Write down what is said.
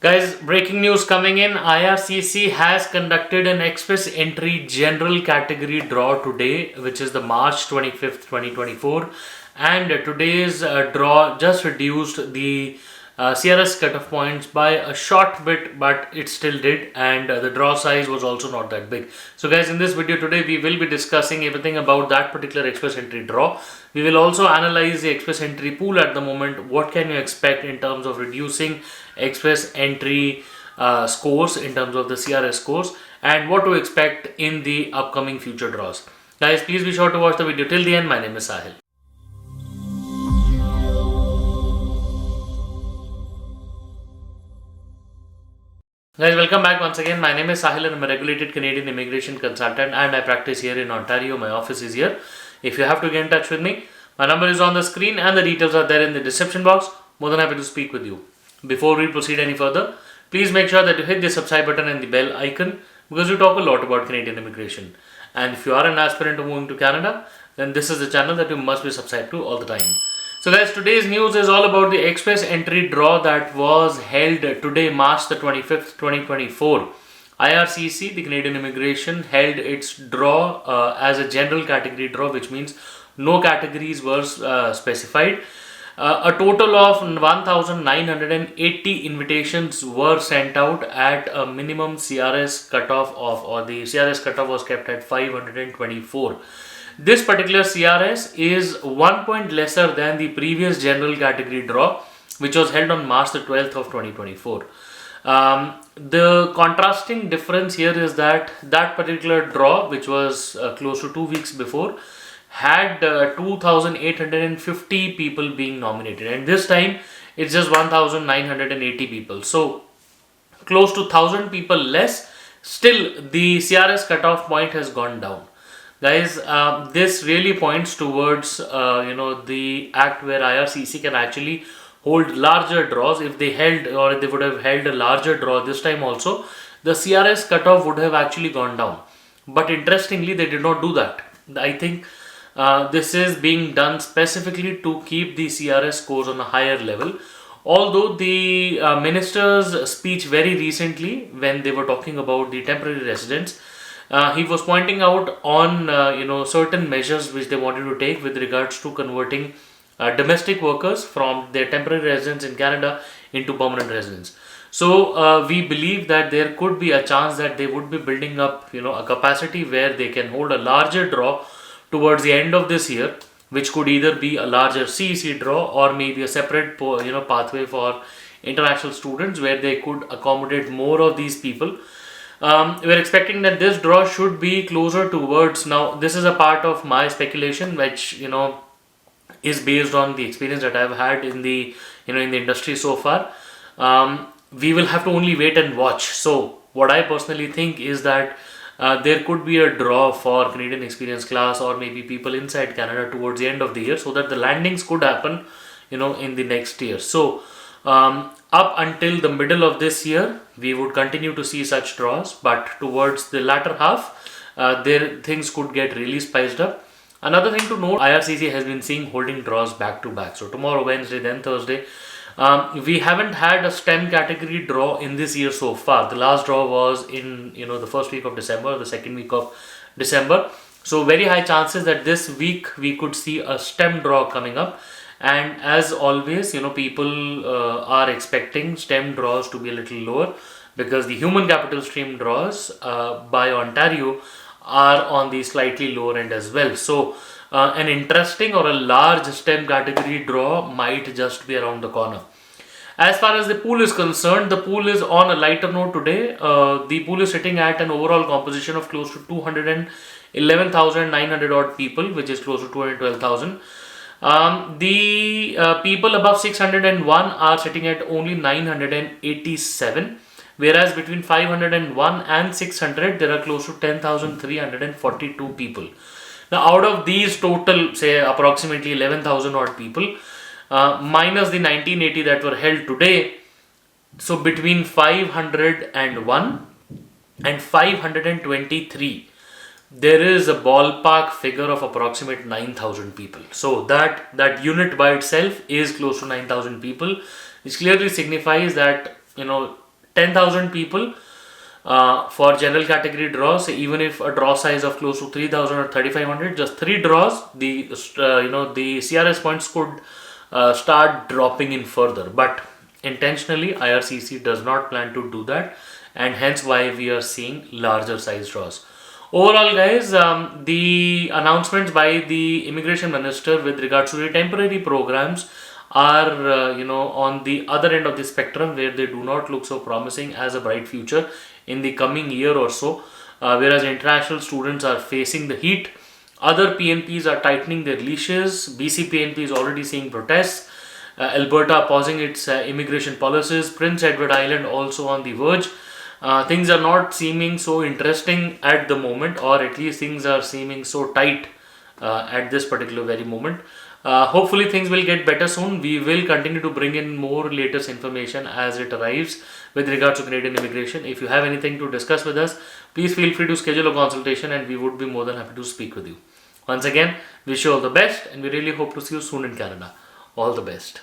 Guys, breaking news coming in. IRCC has conducted an express entry general category draw today, which is the March 25th, 2024. And today's draw just reduced the CRS cutoff points by a short bit, but it still did. And the draw size was also not that big. So, guys, in this video today, we will be discussing everything about that particular express entry draw. We will also analyze the express entry pool at the moment. What can you expect in terms of reducing express entry scores in terms of the CRS scores, and what to expect in the upcoming future draws. Guys, please be sure to watch the video till the end. My name is Sahil. Guys, welcome back once again. My name is Sahil and I'm a regulated Canadian immigration consultant and I practice here in Ontario. My office is here. If you have to get in touch with me, my number is on the screen and the details are there in the description box. More than happy to speak with you. Before we proceed any further, please make sure that you hit the subscribe button and the bell icon because we talk a lot about Canadian immigration. And if you are an aspirant to moving to Canada, then this is the channel that you must be subscribed to all the time. So guys, today's news is all about the express entry draw that was held today, March the 25th, 2024. IRCC, the Canadian Immigration, held its draw as a general category draw, which means no categories were specified. A total of 1,980 invitations were sent out at a minimum CRS cutoff or the CRS cutoff was kept at 524. This particular CRS is 1 point lesser than the previous general category draw, which was held on March the 12th of 2024. The contrasting difference here is that particular draw, which was close to 2 weeks before, had 2,850 people being nominated, and this time it's just 1,980 people. So close to 1,000 people less. Still, the CRS cutoff point has gone down. Guys, this really points towards the act where IRCC can actually hold larger draws. If they held or if they would have held a larger draw this time also, the CRS cutoff would have actually gone down. But interestingly, they did not do that. I think this is being done specifically to keep the CRS scores on a higher level. Although the minister's speech very recently, when they were talking about the temporary residents, he was pointing out on certain measures which they wanted to take with regards to converting domestic workers from their temporary residence in Canada into permanent residents. So we believe that there could be a chance that they would be building up a capacity where they can hold a larger draw towards the end of this year, which could either be a larger CEC draw or maybe a separate pathway for international students where they could accommodate more of these people. We're expecting that this draw should be closer towards, now this is a part of my speculation which is based on the experience that I've had in the in the industry so far. We will have to only wait and watch. So what I personally think is that there could be a draw for Canadian experience class or maybe people inside Canada towards the end of the year, so that the landings could happen in the next year. So up until the middle of this year, we would continue to see such draws, but towards the latter half, things could get really spiced up. Another thing to note, IRCC has been seeing holding draws back to back. So tomorrow, Wednesday, then Thursday. We haven't had a STEM category draw in this year so far. The last draw was in the first week of December, the second week of December. So very high chances that this week we could see a STEM draw coming up. And as always, people are expecting STEM draws to be a little lower because the human capital stream draws by Ontario are on the slightly lower end as well. So an interesting or a large STEM category draw might just be around the corner. As far as the pool is concerned, the pool is on a lighter note today. The pool is sitting at an overall composition of close to 211,900 odd people, which is close to 212,000. The people above 601 are sitting at only 987, whereas between 501 and 600 there are close to 10,342 people. Now out of these total, say approximately 11,000 odd people, minus the 1980 that were held today, so between 501 and 523, there is a ballpark figure of approximate 9,000 people. So that unit by itself is close to 9,000 people, which clearly signifies that 10,000 people for general category draws. Even if a draw size of close to 3,000 or 3,500, just 3 draws, the the CRS points could start dropping in further. But intentionally, IRCC does not plan to do that, and hence why we are seeing larger size draws. Overall, guys, the announcements by the immigration minister with regards to the temporary programs are on the other end of the spectrum, where they do not look so promising as a bright future in the coming year or so. Whereas international students are facing the heat, other PNPs are tightening their leashes. BC PNP is already seeing protests. Alberta pausing its immigration policies. Prince Edward Island also on the verge. Things are not seeming so interesting at the moment, or at least things are seeming so tight at this particular very moment. Hopefully things will get better soon. We will continue to bring in more latest information as it arrives with regards to Canadian immigration. If you have anything to discuss with us, please feel free to schedule a consultation, and we would be more than happy to speak with you. Once again, wish you all the best, and we really hope to see you soon in Canada. All the best.